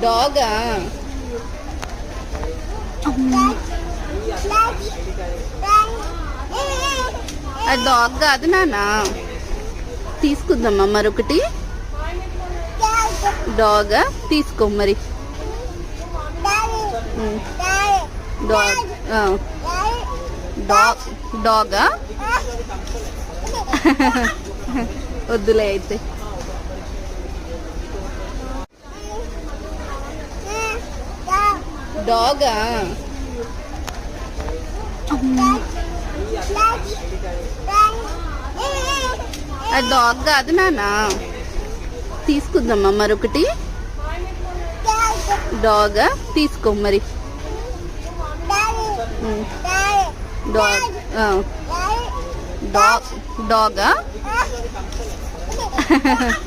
డాగా అది డాగ్ కాదు నాన్న. తీసుకుందామా మరొకటి? డాగా తీసుకో మరి. డాగ్ డాగ్ డాగా వద్దులే అయితే. డాగా అది డాగ్ కాదు నాన్న. తీసుకుందామా మరొకటి? డాగా తీసుకో మరి. Dog dog Daga